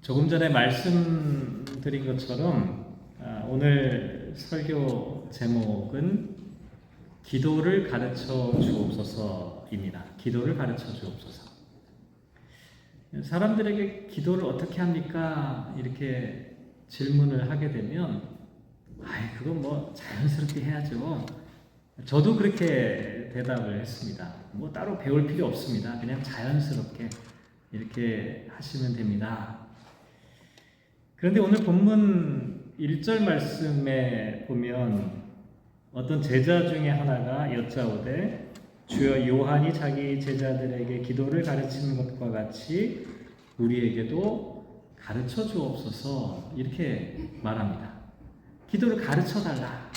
조금 전에 말씀드린 것처럼 오늘 설교 제목은 기도를 가르쳐 주옵소서입니다. 기도를 가르쳐 주옵소서. 사람들에게 기도를 어떻게 합니까? 이렇게 질문을 하게 되면 그건 뭐 자연스럽게 해야죠. 저도 그렇게 대답을 했습니다. 뭐 따로 배울 필요 없습니다. 그냥 자연스럽게 이렇게 하시면 됩니다. 그런데 오늘 본문 1절 말씀에 보면 어떤 제자 중에 하나가 여짜오되 주여 요한이 자기 제자들에게 기도를 가르치는 것과 같이 우리에게도 가르쳐 주옵소서 이렇게 말합니다. 기도를 가르쳐 달라.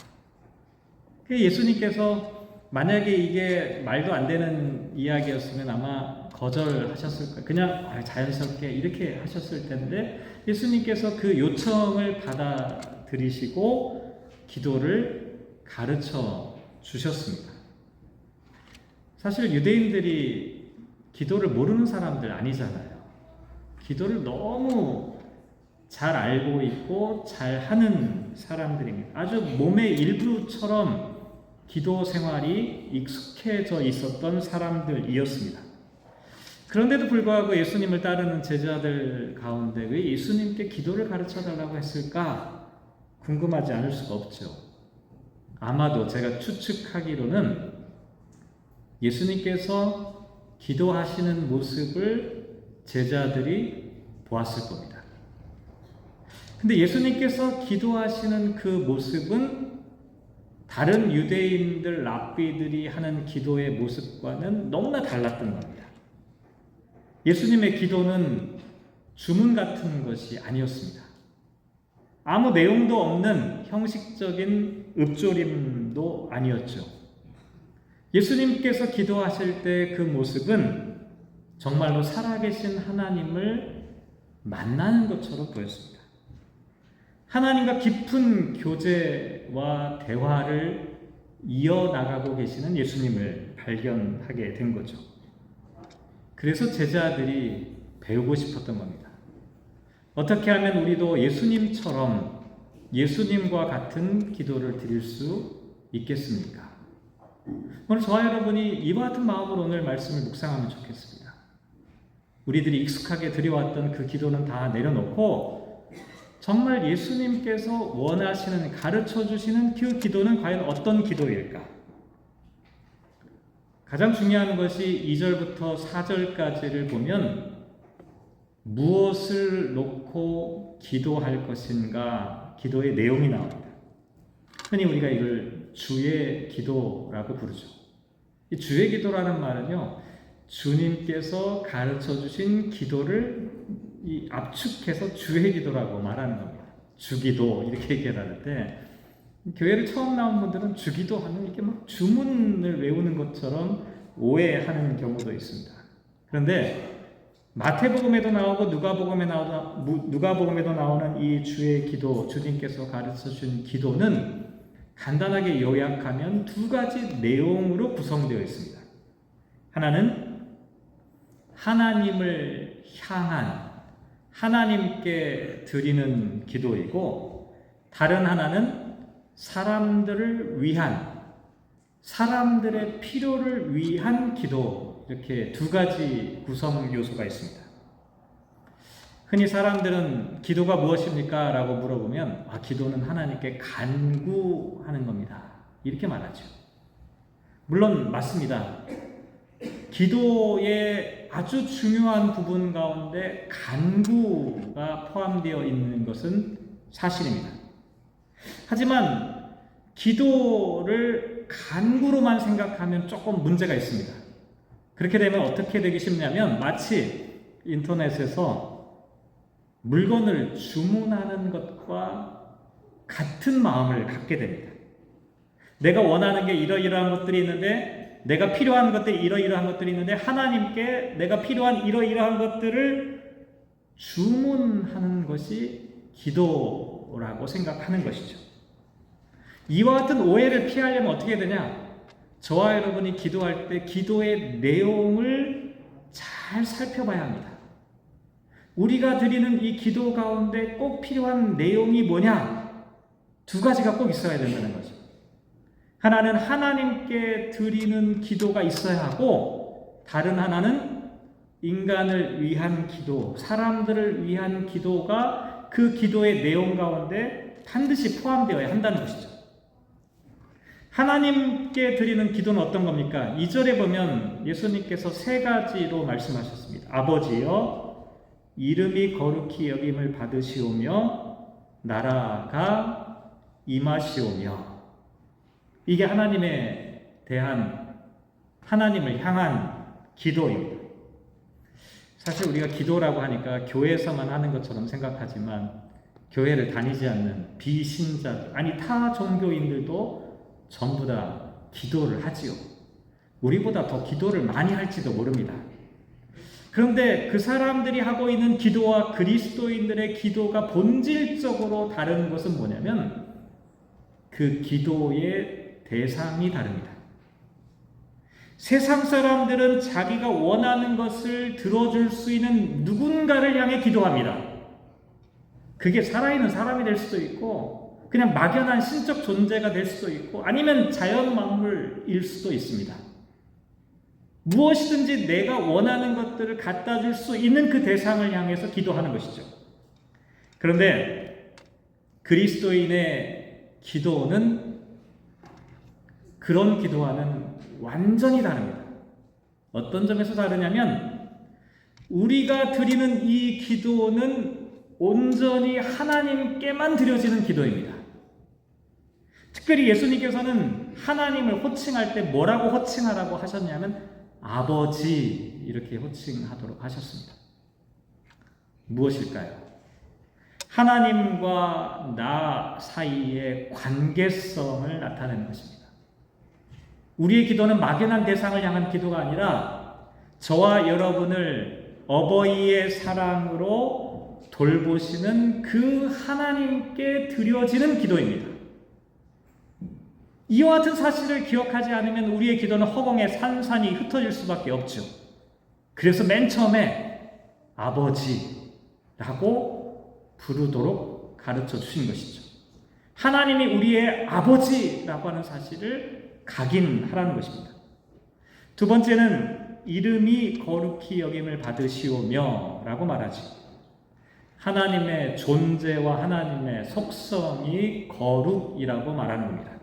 예수님께서 만약에 이게 말도 안 되는 이야기였으면 아마 거절하셨을 거예요. 그냥 자연스럽게 이렇게 하셨을 텐데 예수님께서 그 요청을 받아들이시고 기도를 가르쳐 주셨습니다. 사실 유대인들이 기도를 모르는 사람들 아니잖아요. 기도를 너무 잘 알고 있고 잘 하는 사람들입니다. 아주 몸의 일부처럼 기도 생활이 익숙해져 있었던 사람들이었습니다. 그런데도 불구하고 예수님을 따르는 제자들 가운데 왜 예수님께 기도를 가르쳐 달라고 했을까? 궁금하지 않을 수가 없죠. 아마도 제가 추측하기로는 예수님께서 기도하시는 모습을 제자들이 보았을 겁니다. 근데 예수님께서 기도하시는 그 모습은 다른 유대인들, 랍비들이 하는 기도의 모습과는 너무나 달랐던 겁니다. 예수님의 기도는 주문 같은 것이 아니었습니다. 아무 내용도 없는 형식적인 읊조림도 아니었죠. 예수님께서 기도하실 때 그 모습은 정말로 살아계신 하나님을 만나는 것처럼 보였습니다. 하나님과 깊은 교제와 대화를 이어나가고 계시는 예수님을 발견하게 된 거죠. 그래서 제자들이 배우고 싶었던 겁니다. 어떻게 하면 우리도 예수님처럼 예수님과 같은 기도를 드릴 수 있겠습니까? 오늘 저와 여러분이 이와 같은 마음으로 오늘 말씀을 묵상하면 좋겠습니다. 우리들이 익숙하게 드려왔던 그 기도는 다 내려놓고 정말 예수님께서 원하시는, 가르쳐 주시는 그 기도는 과연 어떤 기도일까? 가장 중요한 것이 2절부터 4절까지를 보면 무엇을 놓고 기도할 것인가 기도의 내용이 나옵니다. 흔히 우리가 이걸 주의 기도라고 부르죠. 이 주의 기도라는 말은요, 주님께서 가르쳐 주신 기도를 압축해서 주의 기도라고 말하는 겁니다. 주기도 이렇게 얘기를 하는데 교회를 처음 나온 분들은 주기도 하면 이렇게 막 주문을 외우는 것처럼 오해하는 경우도 있습니다. 그런데 마태복음에도 나오고 누가복음에도 나오는 이 주의 기도, 주님께서 가르쳐 주신 기도는 간단하게 요약하면 두 가지 내용으로 구성되어 있습니다. 하나는 하나님을 향한, 하나님께 드리는 기도이고, 다른 하나는 사람들을 위한, 사람들의 필요를 위한 기도, 이렇게 두 가지 구성 요소가 있습니다. 흔히 사람들은 기도가 무엇입니까? 라고 물어보면 기도는 하나님께 간구하는 겁니다. 이렇게 말하죠. 물론 맞습니다. 기도의 아주 중요한 부분 가운데 간구가 포함되어 있는 것은 사실입니다. 하지만 기도를 간구로만 생각하면 조금 문제가 있습니다. 그렇게 되면 어떻게 되기 쉽냐면 마치 인터넷에서 물건을 주문하는 것과 같은 마음을 갖게 됩니다. 내가 원하는 게 이러이러한 것들이 있는데, 내가 필요한 것들이 이러이러한 것들이 있는데, 하나님께 내가 필요한 이러이러한 것들을 주문하는 것이 기도라고 생각하는 것이죠. 이와 같은 오해를 피하려면 어떻게 되냐? 저와 여러분이 기도할 때 기도의 내용을 잘 살펴봐야 합니다. 우리가 드리는 이 기도 가운데 꼭 필요한 내용이 뭐냐? 두 가지가 꼭 있어야 된다는 거죠. 하나는 하나님께 드리는 기도가 있어야 하고, 다른 하나는 인간을 위한 기도, 사람들을 위한 기도가 그 기도의 내용 가운데 반드시 포함되어야 한다는 것이죠. 하나님께 드리는 기도는 어떤 겁니까? 2절에 보면 예수님께서 세 가지로 말씀하셨습니다. 아버지여, 이름이 거룩히 여김을 받으시오며 나라가 임하시오며. 이게 하나님에 대한, 하나님을 향한 기도입니다. 사실 우리가 기도라고 하니까 교회에서만 하는 것처럼 생각하지만, 교회를 다니지 않는 비신자들, 아니 타 종교인들도 전부 다 기도를 하지요. 우리보다 더 기도를 많이 할지도 모릅니다. 그런데 그 사람들이 하고 있는 기도와 그리스도인들의 기도가 본질적으로 다른 것은 뭐냐면, 그 기도의 대상이 다릅니다. 세상 사람들은 자기가 원하는 것을 들어줄 수 있는 누군가를 향해 기도합니다. 그게 살아있는 사람이 될 수도 있고, 그냥 막연한 신적 존재가 될 수도 있고, 아니면 자연 만물일 수도 있습니다. 무엇이든지 내가 원하는 것들을 갖다 줄 수 있는 그 대상을 향해서 기도하는 것이죠. 그런데 그리스도인의 기도는 그런 기도와는 완전히 다릅니다. 어떤 점에서 다르냐면, 우리가 드리는 이 기도는 온전히 하나님께만 드려지는 기도입니다. 특별히 예수님께서는 하나님을 호칭할 때 뭐라고 호칭하라고 하셨냐면 아버지, 이렇게 호칭하도록 하셨습니다. 무엇일까요? 하나님과 나 사이의 관계성을 나타내는 것입니다. 우리의 기도는 막연한 대상을 향한 기도가 아니라 저와 여러분을 어버이의 사랑으로 돌보시는 그 하나님께 드려지는 기도입니다. 이와 같은 사실을 기억하지 않으면 우리의 기도는 허공에 산산이 흩어질 수밖에 없죠. 그래서 맨 처음에 아버지라고 부르도록 가르쳐 주신 것이죠. 하나님이 우리의 아버지라고 하는 사실을 각인하라는 것입니다. 두 번째는 이름이 거룩히 여김을 받으시오며 라고 말하지. 하나님의 존재와 하나님의 속성이 거룩이라고 말하는 겁니다.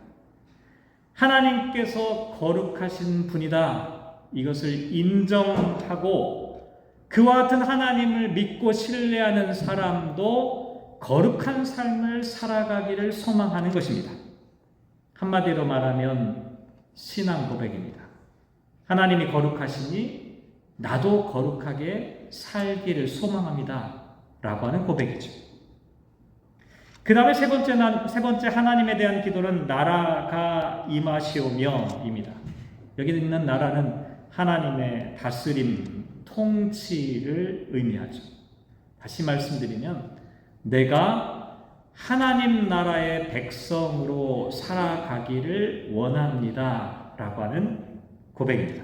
하나님께서 거룩하신 분이다, 이것을 인정하고 그와 같은 하나님을 믿고 신뢰하는 사람도 거룩한 삶을 살아가기를 소망하는 것입니다. 한마디로 말하면 신앙 고백입니다. 하나님이 거룩하시니 나도 거룩하게 살기를 소망합니다 라고 하는 고백이죠. 그 다음에 세 번째 하나님에 대한 기도는 나라가 임하시오며 입니다. 여기 있는 나라는 하나님의 다스림, 통치를 의미하죠. 다시 말씀드리면 내가 하나님 나라의 백성으로 살아가기를 원합니다 라고 하는 고백입니다.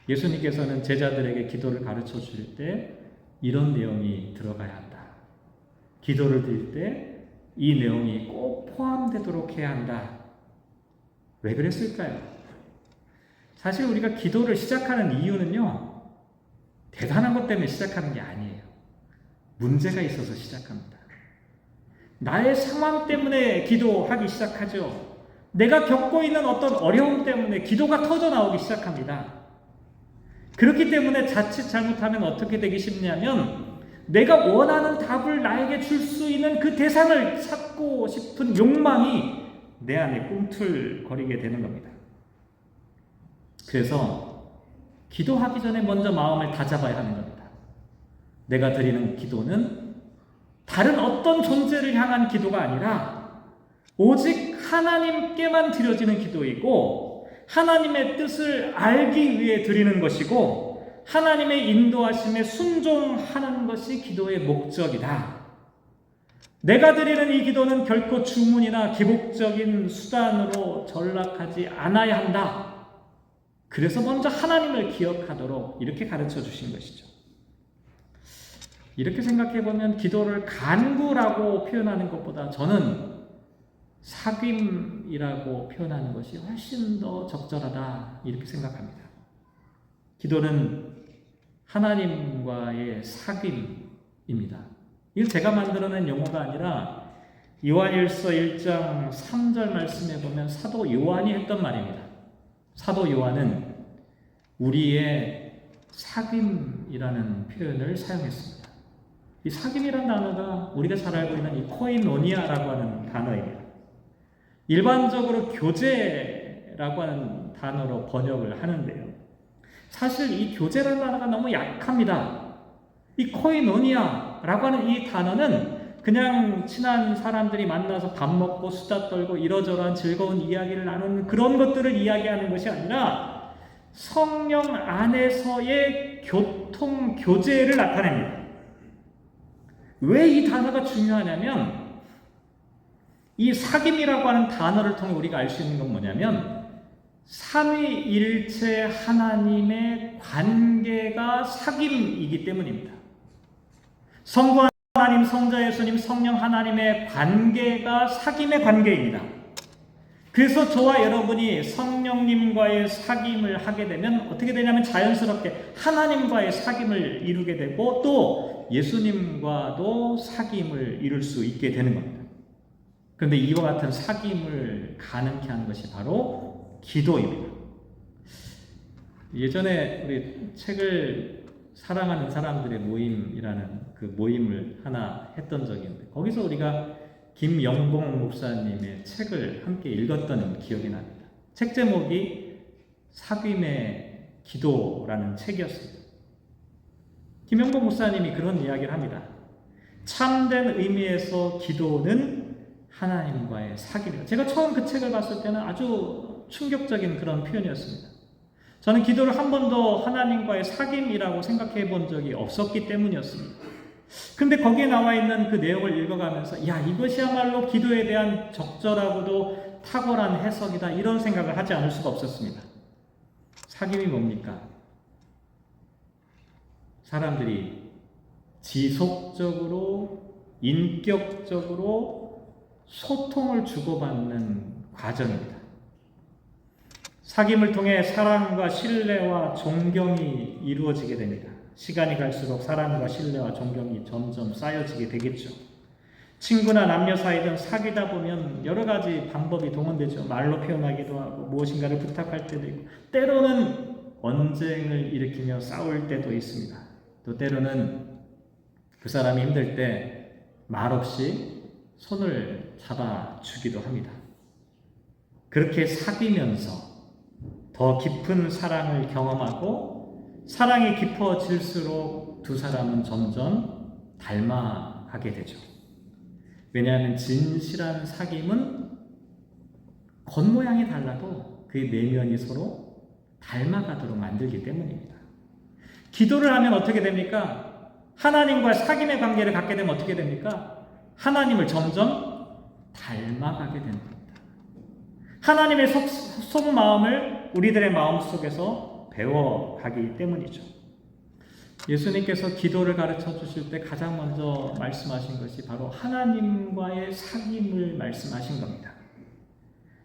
예수님께서는 제자들에게 기도를 가르쳐 주실 때 이런 내용이 들어가야 한다. 기도를 드릴 때 이 내용이 꼭 포함되도록 해야 한다. 왜 그랬을까요? 사실 우리가 기도를 시작하는 이유는요, 대단한 것 때문에 시작하는 게 아니에요. 문제가 있어서 시작합니다. 나의 상황 때문에 기도하기 시작하죠. 내가 겪고 있는 어떤 어려움 때문에 기도가 터져 나오기 시작합니다. 그렇기 때문에 자칫 잘못하면 어떻게 되기 쉽냐면 내가 원하는 답을 나에게 줄 수 있는 그 대상을 찾고 싶은 욕망이 내 안에 꿈틀거리게 되는 겁니다. 그래서 기도하기 전에 먼저 마음을 다잡아야 하는 겁니다. 내가 드리는 기도는 다른 어떤 존재를 향한 기도가 아니라 오직 하나님께만 드려지는 기도이고 하나님의 뜻을 알기 위해 드리는 것이고 하나님의 인도하심에 순종하는 것이 기도의 목적이다. 내가 드리는 이 기도는 결코 주문이나 기복적인 수단으로 전락하지 않아야 한다. 그래서 먼저 하나님을 기억하도록 이렇게 가르쳐 주신 것이죠. 이렇게 생각해 보면 기도를 간구라고 표현하는 것보다 저는 사귐이라고 표현하는 것이 훨씬 더 적절하다 이렇게 생각합니다. 기도는 하나님과의 사귐입니다. 이건 제가 만들어낸 용어가 아니라 요한일서 1장 3절 말씀에 보면 사도 요한이 했던 말입니다. 사도 요한은 우리의 사귐이라는 표현을 사용했습니다. 이 사귐이라는 단어가 우리가 잘 알고 있는 이 코이노니아라고 하는 단어입니다. 일반적으로 교제라고 하는 단어로 번역을 하는데요. 사실 이 교제라는 단어가 너무 약합니다. 이 코이노니아라고 하는 이 단어는 그냥 친한 사람들이 만나서 밥 먹고 수다 떨고 이러저러한 즐거운 이야기를 나누는 그런 것들을 이야기하는 것이 아니라 성령 안에서의 교통, 교제를 나타냅니다. 왜 이 단어가 중요하냐면 이 사귐이라고 하는 단어를 통해 우리가 알 수 있는 건 뭐냐면 삼위일체 하나님의 관계가 사귐이기 때문입니다. 성부 하나님, 성자 예수님, 성령 하나님의 관계가 사귐의 관계입니다. 그래서 저와 여러분이 성령님과의 사귐을 하게 되면 어떻게 되냐면 자연스럽게 하나님과의 사귐을 이루게 되고 또 예수님과도 사귐을 이룰 수 있게 되는 겁니다. 그런데 이와 같은 사귐을 가능케 하는 것이 바로 기도입니다. 예전에 우리 책을 사랑하는 사람들의 모임이라는 그 모임을 하나 했던 적이 있는데 거기서 우리가 김영봉 목사님의 책을 함께 읽었던 기억이 납니다. 책 제목이 사귐의 기도라는 책이었습니다. 김영봉 목사님이 그런 이야기를 합니다. 참된 의미에서 기도는 하나님과의 사귐이다. 제가 처음 그 책을 봤을 때는 아주 충격적인 그런 표현이었습니다. 저는 기도를 한 번도 하나님과의 사귐이라고 생각해 본 적이 없었기 때문이었습니다. 근데 거기에 나와 있는 그 내용을 읽어가면서 야, 이것이야말로 기도에 대한 적절하고도 탁월한 해석이다 이런 생각을 하지 않을 수가 없었습니다. 사귐이 뭡니까? 사람들이 지속적으로 인격적으로 소통을 주고받는 과정입니다. 사귐을 통해 사랑과 신뢰와 존경이 이루어지게 됩니다. 시간이 갈수록 사랑과 신뢰와 존경이 점점 쌓여지게 되겠죠. 친구나 남녀 사이든 사귀다 보면 여러 가지 방법이 동원되죠. 말로 표현하기도 하고 무엇인가를 부탁할 때도 있고 때로는 언쟁을 일으키며 싸울 때도 있습니다. 또 때로는 그 사람이 힘들 때 말없이 손을 잡아주기도 합니다. 그렇게 사귀면서 더 깊은 사랑을 경험하고 사랑이 깊어질수록 두 사람은 점점 닮아가게 되죠. 왜냐하면 진실한 사귐은 겉모양이 달라도 그 내면이 서로 닮아가도록 만들기 때문입니다. 기도를 하면 어떻게 됩니까? 하나님과 사귐의 관계를 갖게 되면 어떻게 됩니까? 하나님을 점점 닮아가게 되는 겁니다. 하나님의 속마음을 우리들의 마음속에서 배워가기 때문이죠. 예수님께서 기도를 가르쳐 주실 때 가장 먼저 말씀하신 것이 바로 하나님과의 사귐을 말씀하신 겁니다.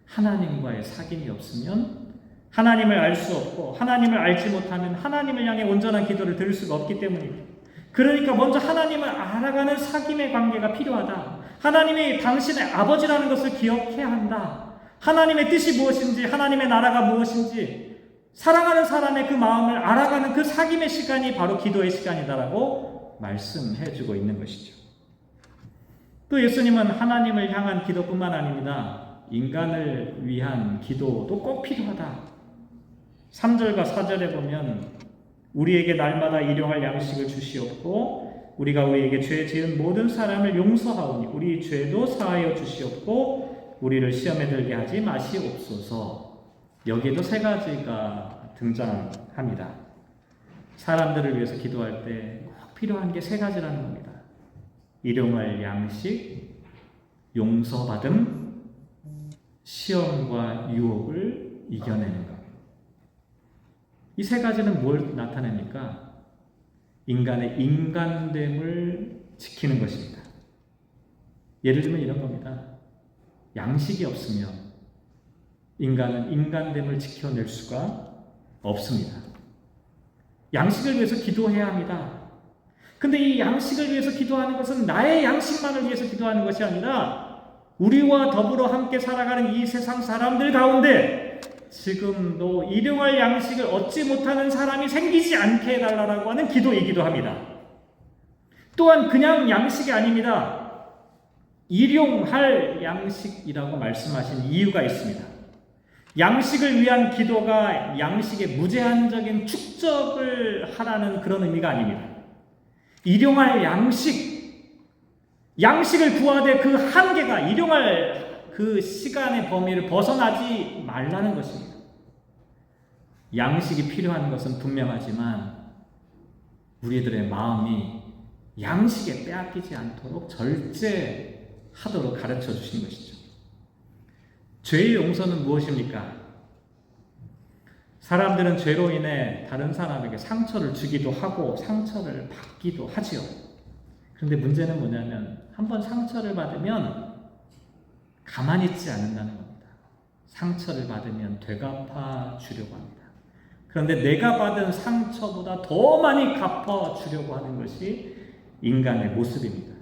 하나님과의 사귐이 없으면 하나님을 알 수 없고 하나님을 알지 못하면 하나님을 향해 온전한 기도를 드릴 수가 없기 때문입니다. 그러니까 먼저 하나님을 알아가는 사귐의 관계가 필요하다. 하나님이 당신의 아버지라는 것을 기억해야 한다. 하나님의 뜻이 무엇인지, 하나님의 나라가 무엇인지, 사랑하는 사람의 그 마음을 알아가는 그 사귐의 시간이 바로 기도의 시간이다라고 말씀해주고 있는 것이죠. 또 예수님은 하나님을 향한 기도뿐만 아닙니다. 인간을 위한 기도도 꼭 필요하다. 3절과 4절에 보면 우리에게 날마다 일용할 양식을 주시옵고 우리가 우리에게 죄 지은 모든 사람을 용서하오니 우리 죄도 사하여 주시옵고 우리를 시험에 들게 하지 마시옵소서. 여기에도 세 가지가 등장합니다. 사람들을 위해서 기도할 때 꼭 필요한 게 세 가지라는 겁니다. 일용할 양식, 용서받음, 시험과 유혹을 이겨내는 것. 이 세 가지는 뭘 나타냅니까? 인간의 인간됨을 지키는 것입니다. 예를 들면 이런 겁니다. 양식이 없으면 인간은 인간됨을 지켜낼 수가 없습니다. 양식을 위해서 기도해야 합니다. 근데 이 양식을 위해서 기도하는 것은 나의 양식만을 위해서 기도하는 것이 아니라 우리와 더불어 함께 살아가는 이 세상 사람들 가운데 지금도 일용할 양식을 얻지 못하는 사람이 생기지 않게 해달라고 하는 기도이기도 합니다. 또한 그냥 양식이 아닙니다. 일용할 양식이라고 말씀하신 이유가 있습니다. 양식을 위한 기도가 양식의 무제한적인 축적을 하라는 그런 의미가 아닙니다. 일용할 양식을 구하되 그 한계가 일용할 그 시간의 범위를 벗어나지 말라는 것입니다. 양식이 필요한 것은 분명하지만 우리들의 마음이 양식에 빼앗기지 않도록 절제하도록 가르쳐 주신 것이죠. 죄의 용서는 무엇입니까? 사람들은 죄로 인해 다른 사람에게 상처를 주기도 하고 상처를 받기도 하지요. 그런데 문제는 뭐냐면 한번 상처를 받으면 가만히 있지 않는다는 겁니다. 상처를 받으면 되갚아 주려고 합니다. 그런데 내가 받은 상처보다 더 많이 갚아 주려고 하는 것이 인간의 모습입니다.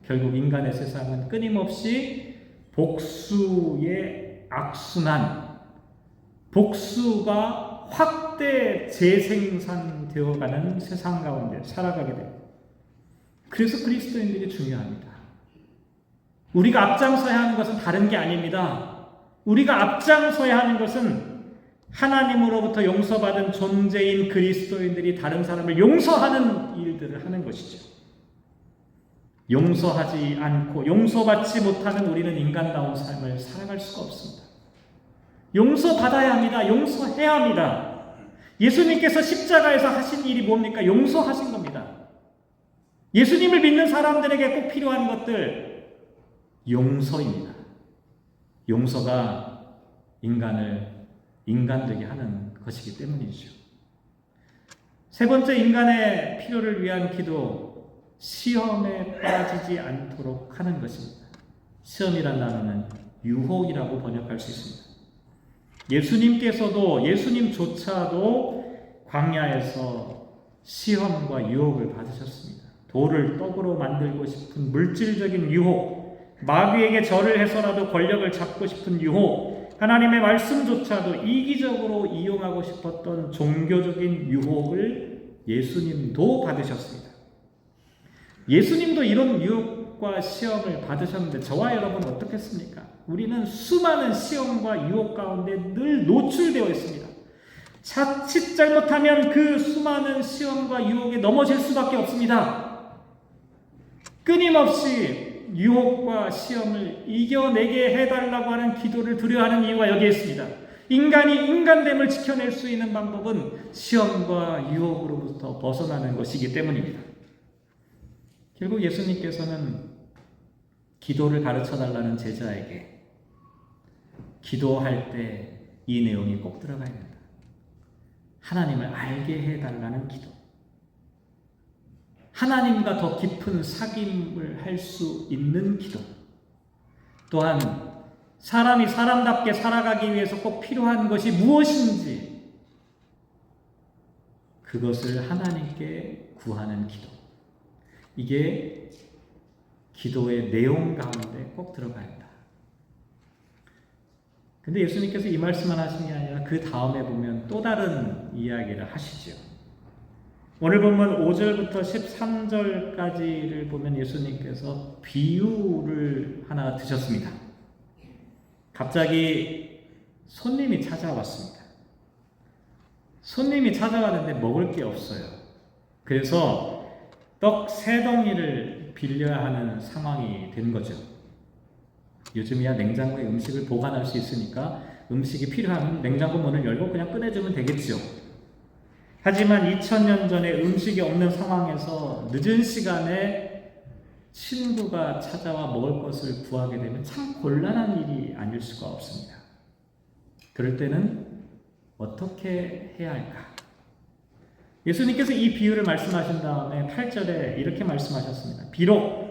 결국 인간의 세상은 끊임없이 복수의 악순환, 복수가 확대 재생산되어가는 세상 가운데 살아가게 됩니다. 그래서 그리스도인들이 중요합니다. 우리가 앞장서야 하는 것은 다른 게 아닙니다. 우리가 앞장서야 하는 것은 하나님으로부터 용서받은 존재인 그리스도인들이 다른 사람을 용서하는 일들을 하는 것이죠. 용서하지 않고 용서받지 못하는 우리는 인간다운 삶을 살아갈 수가 없습니다. 용서받아야 합니다. 용서해야 합니다. 예수님께서 십자가에서 하신 일이 뭡니까? 용서하신 겁니다. 예수님을 믿는 사람들에게 꼭 필요한 것들, 용서입니다. 용서가 인간을 인간되게 하는 것이기 때문이죠. 세 번째, 인간의 필요를 위한 기도, 시험에 빠지지 않도록 하는 것입니다. 시험이란 단어는 유혹이라고 번역할 수 있습니다. 예수님조차도 광야에서 시험과 유혹을 받으셨습니다. 돌을 떡으로 만들고 싶은 물질적인 유혹, 마귀에게 절을 해서라도 권력을 잡고 싶은 유혹, 하나님의 말씀조차도 이기적으로 이용하고 싶었던 종교적인 유혹을 예수님도 받으셨습니다. 예수님도 이런 유혹과 시험을 받으셨는데 저와 여러분은 어떻겠습니까? 우리는 수많은 시험과 유혹 가운데 늘 노출되어 있습니다. 자칫 잘못하면 그 수많은 시험과 유혹에 넘어질 수밖에 없습니다. 끊임없이 유혹과 시험을 이겨내게 해달라고 하는 기도를 두려워하는 이유가 여기에 있습니다. 인간이 인간됨을 지켜낼 수 있는 방법은 시험과 유혹으로부터 벗어나는 것이기 때문입니다. 결국 예수님께서는 기도를 가르쳐달라는 제자에게 기도할 때 이 내용이 꼭 들어가야 된다. 하나님을 알게 해달라는 기도. 하나님과 더 깊은 사귐을 할 수 있는 기도. 또한 사람이 사람답게 살아가기 위해서 꼭 필요한 것이 무엇인지 그것을 하나님께 구하는 기도. 이게 기도의 내용 가운데 꼭 들어가야 한다. 근데 예수님께서 이 말씀만 하신 게 아니라 그 다음에 보면 또 다른 이야기를 하시죠. 오늘 보면 5절부터 13절까지를 보면 예수님께서 비유를 하나 드셨습니다. 갑자기 손님이 찾아왔습니다. 손님이 찾아왔는데 먹을 게 없어요. 그래서 떡 3덩이를 빌려야 하는 상황이 된 거죠. 요즘이야 냉장고에 음식을 보관할 수 있으니까 음식이 필요하면 냉장고 문을 열고 그냥 꺼내주면 되겠죠. 하지만 2000년 전에 음식이 없는 상황에서 늦은 시간에 친구가 찾아와 먹을 것을 구하게 되면 참 곤란한 일이 아닐 수가 없습니다. 그럴 때는 어떻게 해야 할까? 예수님께서 이 비유를 말씀하신 다음에 8절에 이렇게 말씀하셨습니다. 비록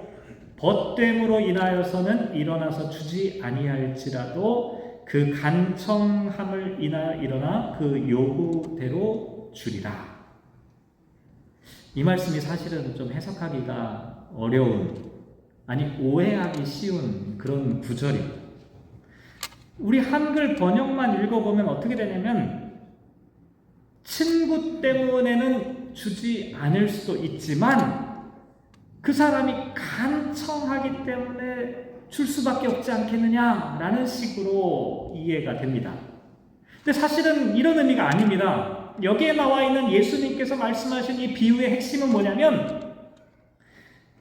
벗됨으로 인하여서는 일어나서 주지 아니할지라도 그 간청함을 인하여 일어나 그 요구대로 주리라. 이 말씀이 사실은 좀 해석하기가 어려운, 아니 오해하기 쉬운 그런 구절입니다. 우리 한글 번역만 읽어보면 어떻게 되냐면 친구 때문에는 주지 않을 수도 있지만 그 사람이 간청하기 때문에 줄 수밖에 없지 않겠느냐라는 식으로 이해가 됩니다. 근데 사실은 이런 의미가 아닙니다. 여기에 나와 있는 예수님께서 말씀하신 이 비유의 핵심은 뭐냐면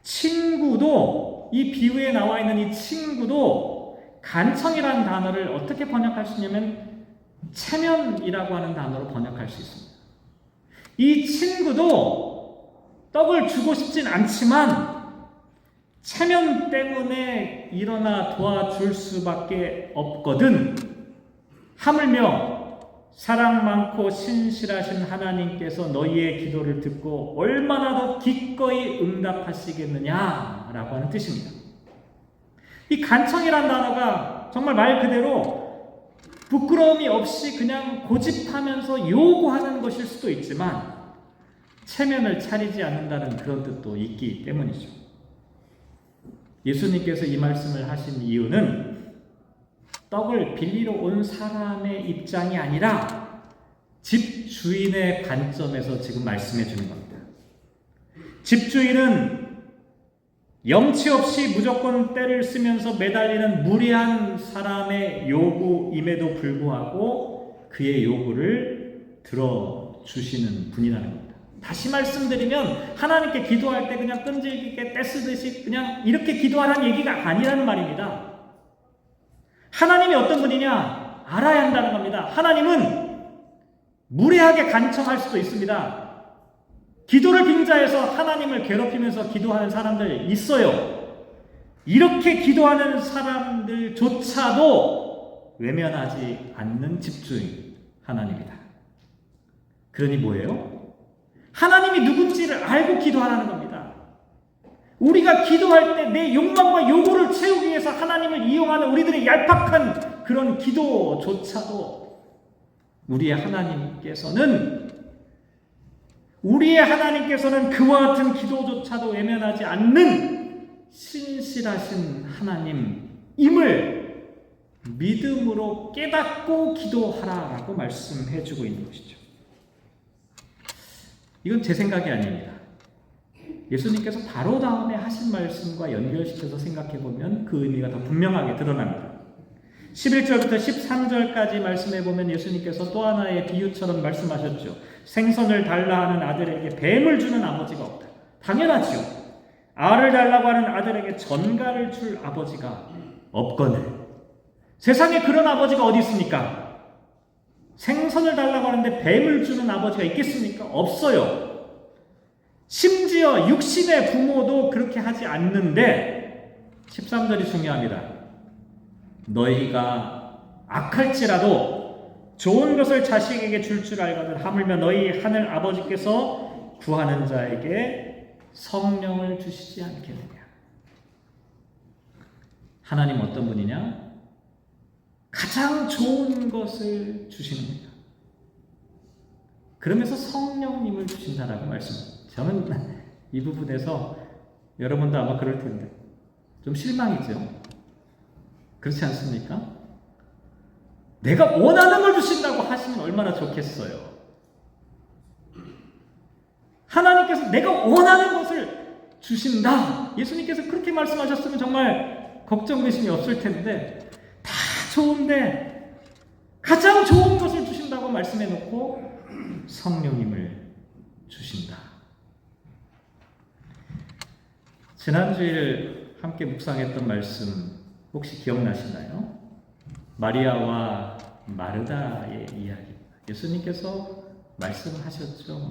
친구도, 이 비유에 나와 있는 이 친구도 간청이라는 단어를 어떻게 번역할 수 있냐면 체면이라고 하는 단어로 번역할 수 있습니다. 이 친구도 떡을 주고 싶진 않지만 체면 때문에 일어나 도와줄 수밖에 없거든. 하물며 사랑 많고 신실하신 하나님께서 너희의 기도를 듣고 얼마나 더 기꺼이 응답하시겠느냐라고 하는 뜻입니다. 이 간청이라는 단어가 정말 말 그대로 부끄러움이 없이 그냥 고집하면서 요구하는 것일 수도 있지만 체면을 차리지 않는다는 그런 뜻도 있기 때문이죠. 예수님께서 이 말씀을 하신 이유는 떡을 빌리러 온 사람의 입장이 아니라 집주인의 관점에서 지금 말씀해 주는 겁니다. 집주인은 염치 없이 무조건 때를 쓰면서 매달리는 무례한 사람의 요구임에도 불구하고 그의 요구를 들어주시는 분이라는 겁니다. 다시 말씀드리면 하나님께 기도할 때 그냥 끈질기게 떼쓰듯이 그냥 이렇게 기도하라는 얘기가 아니라는 말입니다. 하나님이 어떤 분이냐 알아야 한다는 겁니다. 하나님은 무례하게 간청할 수도 있습니다. 기도를 빙자해서 하나님을 괴롭히면서 기도하는 사람들 있어요. 이렇게 기도하는 사람들조차도 외면하지 않는 집주인 하나님이다. 그러니 뭐예요? 하나님이 누군지를 알고 기도하라는 겁니다. 우리가 기도할 때 내 욕망과 요구를 채우기 위해서 하나님을 이용하는 우리들의 얄팍한 그런 기도조차도 우리의 하나님께서는 그와 같은 기도조차도 외면하지 않는 신실하신 하나님임을 믿음으로 깨닫고 기도하라라고 말씀해주고 있는 것이죠. 이건 제 생각이 아닙니다. 예수님께서 바로 다음에 하신 말씀과 연결시켜서 생각해보면 그 의미가 더 분명하게 드러납니다. 11절부터 13절까지 말씀해보면 예수님께서 또 하나의 비유처럼 말씀하셨죠. 생선을 달라 하는 아들에게 뱀을 주는 아버지가 없다. 당연하죠. 알을 달라고 하는 아들에게 전갈을 줄 아버지가 없거늘. 세상에 그런 아버지가 어디 있습니까? 생선을 달라고 하는데 뱀을 주는 아버지가 있겠습니까? 없어요. 심지어 육신의 부모도 그렇게 하지 않는데 13절이 중요합니다. 너희가 악할지라도 좋은 것을 자식에게 줄 알거든 하물며 너희 하늘 아버지께서 구하는 자에게 성령을 주시지 않겠느냐. 하나님 어떤 분이냐? 가장 좋은 것을 주시는 겁니다. 그러면서 성령님을 주신다라고 말씀합니다. 저는 이 부분에서 여러분도 아마 그럴 텐데 좀 실망이죠. 그렇지 않습니까? 내가 원하는 걸 주신다고 하시면 얼마나 좋겠어요. 하나님께서 내가 원하는 것을 주신다. 예수님께서 그렇게 말씀하셨으면 정말 걱정 의심이 없을 텐데 다 좋은데 가장 좋은 것을 주신다고 말씀해 놓고 성령님을 주신다. 지난주일 함께 묵상했던 말씀 혹시 기억나시나요? 마리아와 마르다의 이야기입니다. 예수님께서 말씀하셨죠.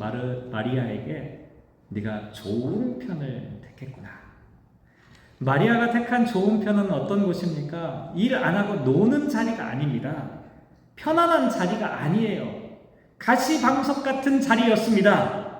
마리아에게 네가 좋은 편을 택했구나. 마리아가 택한 좋은 편은 어떤 곳입니까? 일 안 하고 노는 자리가 아닙니다. 편안한 자리가 아니에요. 가시방석 같은 자리였습니다.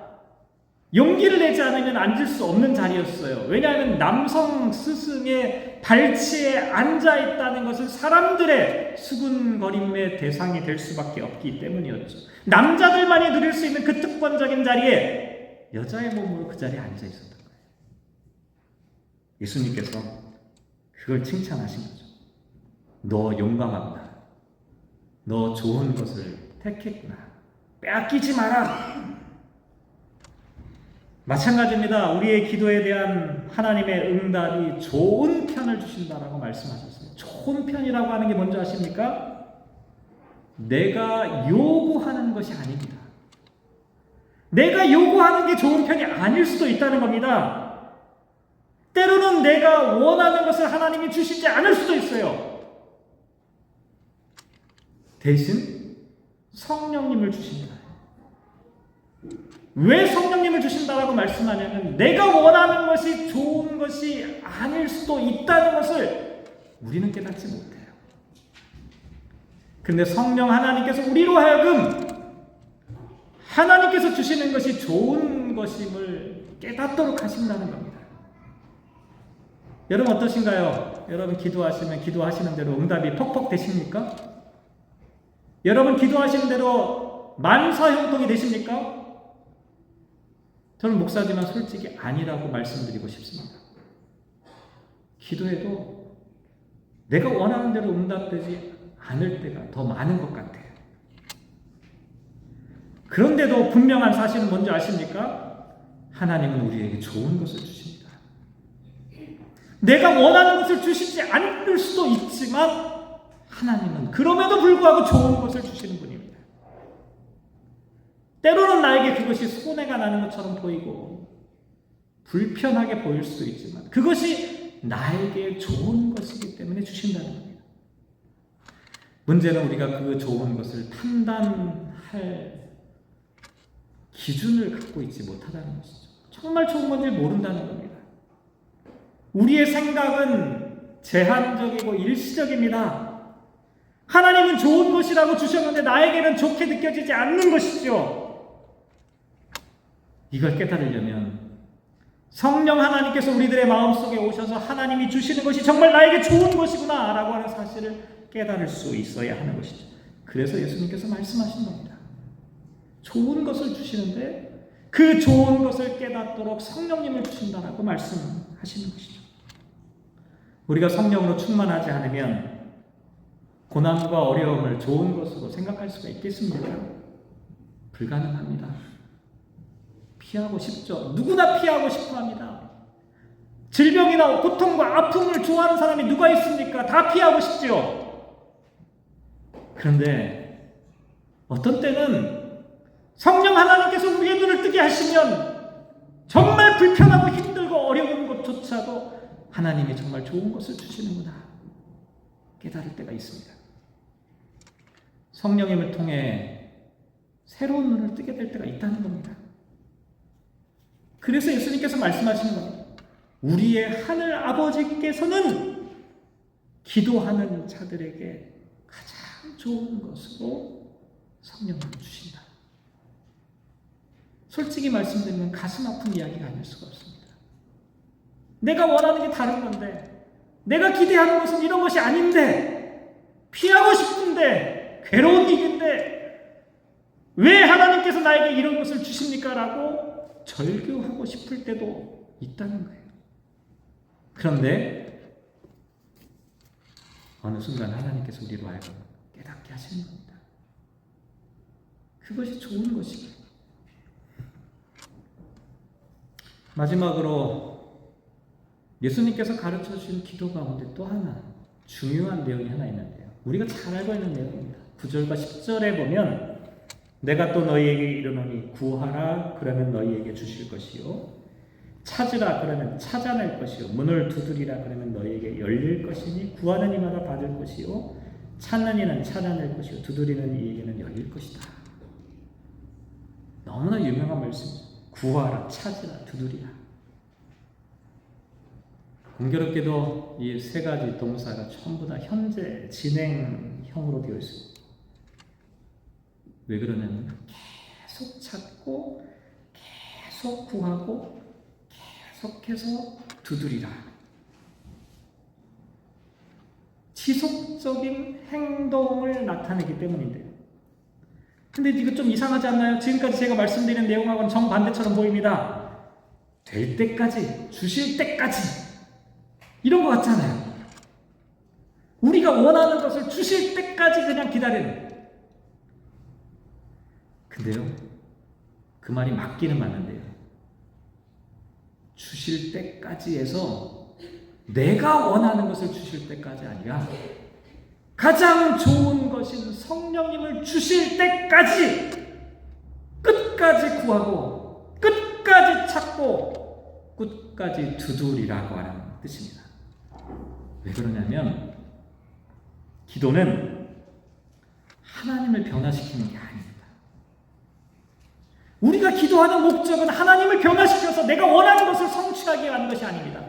용기를 내지 않으면 앉을 수 없는 자리였어요. 왜냐하면 남성 스승의 발치에 앉아 있다는 것은 사람들의 수군거림의 대상이 될 수밖에 없기 때문이었죠. 남자들만이 누릴 수 있는 그 특권적인 자리에 여자의 몸으로 그 자리에 앉아 있었던 거예요. 예수님께서 그걸 칭찬하신 거죠. 너 용감하구나. 너 좋은 것을 택했구나. 빼앗기지 마라. 마찬가지입니다. 우리의 기도에 대한 하나님의 응답이 좋은 편을 주신다라고 말씀하셨어요. 좋은 편이라고 하는 게 뭔지 아십니까? 내가 요구하는 것이 아닙니다. 내가 요구하는 게 좋은 편이 아닐 수도 있다는 겁니다. 때로는 내가 원하는 것을 하나님이 주시지 않을 수도 있어요. 대신 성령님을 주십니다. 왜 성령님을 주신다라고 말씀하냐면 내가 원하는 것이 좋은 것이 아닐 수도 있다는 것을 우리는 깨닫지 못해요. 근데 성령 하나님께서 우리로 하여금 하나님께서 주시는 것이 좋은 것임을 깨닫도록 하신다는 겁니다. 여러분 어떠신가요? 여러분 기도하시면 기도하시는 대로 응답이 퍽퍽 되십니까? 여러분 기도하시는 대로 만사형통이 되십니까? 저는 목사지만 솔직히 아니라고 말씀드리고 싶습니다. 기도해도 내가 원하는 대로 응답되지 않을 때가 더 많은 것 같아요. 그런데도 분명한 사실은 뭔지 아십니까? 하나님은 우리에게 좋은 것을 주십니다. 내가 원하는 것을 주시지 않을 수도 있지만 하나님은 그럼에도 불구하고 좋은 것을 주시는 분입니다. 때로는 나에게 그것이 손해가 나는 것처럼 보이고 불편하게 보일 수도 있지만 그것이 나에게 좋은 것이기 때문에 주신다는 겁니다. 문제는 우리가 그 좋은 것을 판단할 기준을 갖고 있지 못하다는 것이죠. 정말 좋은 건지 모른다는 겁니다. 우리의 생각은 제한적이고 일시적입니다. 하나님은 좋은 것이라고 주셨는데 나에게는 좋게 느껴지지 않는 것이죠. 이걸 깨달으려면 성령 하나님께서 우리들의 마음속에 오셔서 하나님이 주시는 것이 정말 나에게 좋은 것이구나 라고 하는 사실을 깨달을 수 있어야 하는 것이죠. 그래서 예수님께서 말씀하신 겁니다. 좋은 것을 주시는데 그 좋은 것을 깨닫도록 성령님을 주신다라고 말씀하시는 것이죠. 우리가 성령으로 충만하지 않으면 고난과 어려움을 좋은 것으로 생각할 수가 있겠습니까? 불가능합니다. 피하고 싶죠. 누구나 피하고 싶어 합니다. 질병이나 고통과 아픔을 좋아하는 사람이 누가 있습니까? 다 피하고 싶죠. 그런데 어떤 때는 성령 하나님께서 우리의 눈을 뜨게 하시면 정말 불편하고 힘들고 어려운 것조차도 하나님이 정말 좋은 것을 주시는구나 깨달을 때가 있습니다. 성령님을 통해 새로운 눈을 뜨게 될 때가 있다는 겁니다. 그래서 예수님께서 말씀하시는 겁니다. 우리의 하늘 아버지께서는 기도하는 자들에게 가장 좋은 것으로 성령을 주신다. 솔직히 말씀드리면 가슴 아픈 이야기가 아닐 수가 없습니다. 내가 원하는 게 다른 건데, 내가 기대하는 것은 이런 것이 아닌데, 피하고 싶은데, 괴로운 일인데, 왜 하나님께서 나에게 이런 것을 주십니까? 라고 절규하고 싶을 때도 있다는 거예요. 그런데 어느 순간 하나님께서 우리로 하여금 깨닫게 하시는 겁니다. 그것이 좋은 것이고 마지막으로 예수님께서 가르쳐 주신 기도 가운데 또 하나 중요한 내용이 하나 있는데요. 우리가 잘 알고 있는 내용입니다. 9절과 10절에 보면 내가 또 너희에게 이르노니 구하라 그러면 너희에게 주실 것이요 찾으라 그러면 찾아낼 것이요 문을 두드리라 그러면 너희에게 열릴 것이니 구하는 이마다 받을 것이요 찾는 이는 찾아낼 것이요 두드리는 이에게는 열릴 것이다. 너무나 유명한 말씀이죠. 구하라, 찾으라, 두드리라. 공교롭게도 이 세 가지 동사가 전부 다 현재 진행형으로 되어 있습니다. 왜 그러냐면 계속 찾고 계속 구하고 계속해서 두드리라. 지속적인 행동을 나타내기 때문인데요. 근데 이거 좀 이상하지 않나요? 지금까지 제가 말씀드린 내용하고는 정반대처럼 보입니다. 될 때까지, 주실 때까지 이런 것 같잖아요. 우리가 원하는 것을 주실 때까지 그냥 기다리는. 근데요, 그 말이 맞기는 맞는데요. 주실 때까지 해서 내가 원하는 것을 주실 때까지 아니라 가장 좋은 것인 성령님을 주실 때까지 끝까지 구하고 끝까지 찾고 끝까지 두드리라고 하는 뜻입니다. 왜 그러냐면 기도는 하나님을 변화시키는 게 아닙니다. 우리가 기도하는 목적은 하나님을 변화시켜서 내가 원하는 것을 성취하게 하는 것이 아닙니다.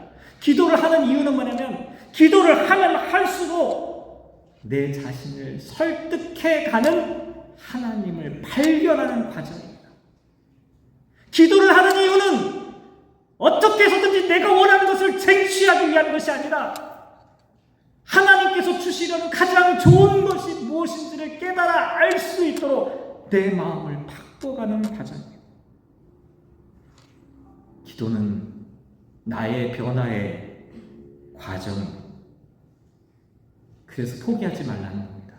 기도를 하는 이유는 뭐냐면 기도를 하면 할수록 내 자신을 설득해가는 하나님을 발견하는 과정입니다. 기도를 하는 이유는 어떻게 해서든지 내가 원하는 것을 쟁취하기 위한 것이 아니라 하나님께서 주시려는 가장 좋은 것이 무엇인지를 깨달아 알 수 있도록 내 마음을 바꿔가는 과정입니다. 기도는 나의 변화의 과정입니다. 그래서 포기하지 말라는 겁니다.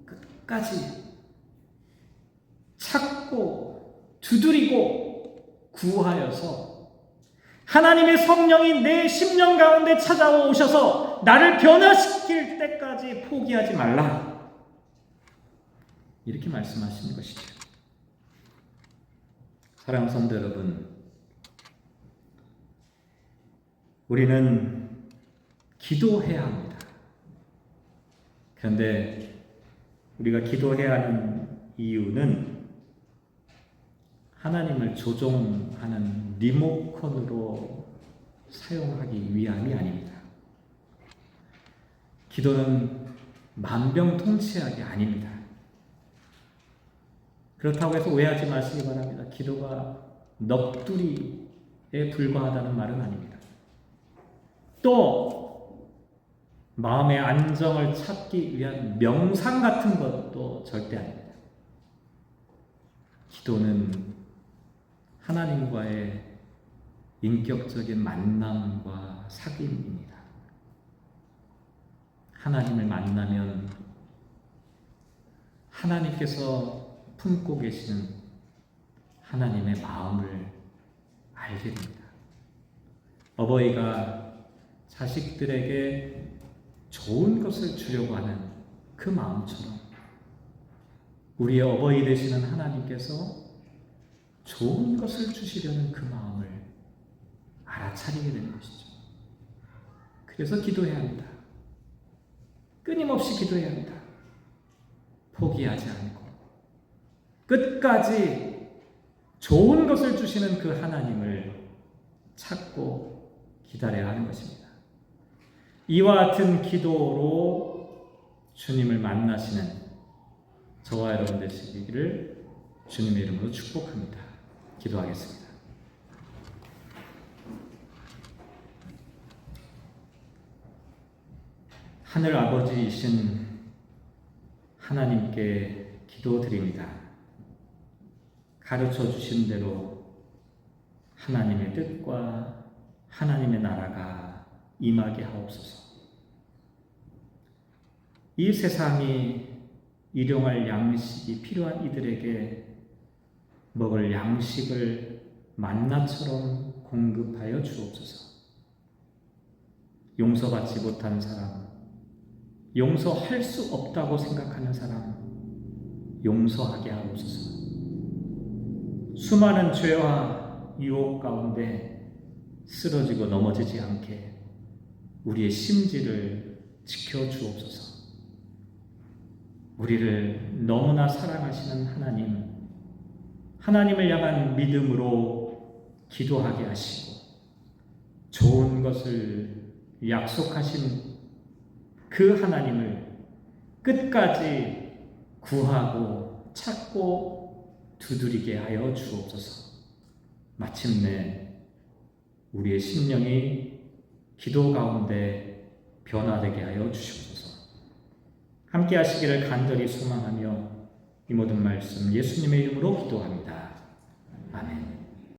끝까지 찾고 두드리고 구하여서 하나님의 성령이 내 심령 가운데 찾아오셔서 나를 변화시킬 때까지 포기하지 말라. 이렇게 말씀하시는 것이죠. 사랑하는 성도 여러분, 우리는 기도해야 합니다. 그런데 우리가 기도해야 하는 이유는 하나님을 조종하는 리모컨으로 사용하기 위함이 아닙니다. 기도는 만병통치약이 아닙니다. 그렇다고 해서 오해하지 마시기 바랍니다. 기도가 넋두리에 불과하다는 말은 아닙니다. 또 마음의 안정을 찾기 위한 명상 같은 것도 절대 아닙니다. 기도는 하나님과의 인격적인 만남과 사귐입니다. 하나님을 만나면 하나님께서 품고 계시는 하나님의 마음을 알게 됩니다. 어버이가 자식들에게 좋은 것을 주려고 하는 그 마음처럼 우리의 어버이 되시는 하나님께서 좋은 것을 주시려는 그 마음을 알아차리게 되는 것이죠. 그래서 기도해야 합니다. 끊임없이 기도해야 합니다. 포기하지 않고 끝까지 좋은 것을 주시는 그 하나님을 찾고 기다려야 하는 것입니다. 이와 같은 기도로 주님을 만나시는 저와 여러분 되시기를 주님의 이름으로 축복합니다. 기도하겠습니다. 하늘 아버지이신 하나님께 기도드립니다. 가르쳐 주신 대로 하나님의 뜻과 하나님의 나라가 임하게 하옵소서. 이 세상이 일용할 양식이 필요한 이들에게 먹을 양식을 만나처럼 공급하여 주옵소서. 용서받지 못한 사람, 용서할 수 없다고 생각하는 사람, 용서하게 하옵소서. 수많은 죄와 유혹 가운데 쓰러지고 넘어지지 않게 우리의 심지를 지켜주옵소서. 우리를 너무나 사랑하시는 하나님, 하나님을 향한 믿음으로 기도하게 하시고 좋은 것을 약속하신 그 하나님을 끝까지 구하고 찾고 두드리게 하여 주옵소서. 마침내 우리의 심령이 기도 가운데 변화되게 하여 주시옵소서. 함께 하시기를 간절히 소망하며 이 모든 말씀 예수님의 이름으로 기도합니다. 아멘.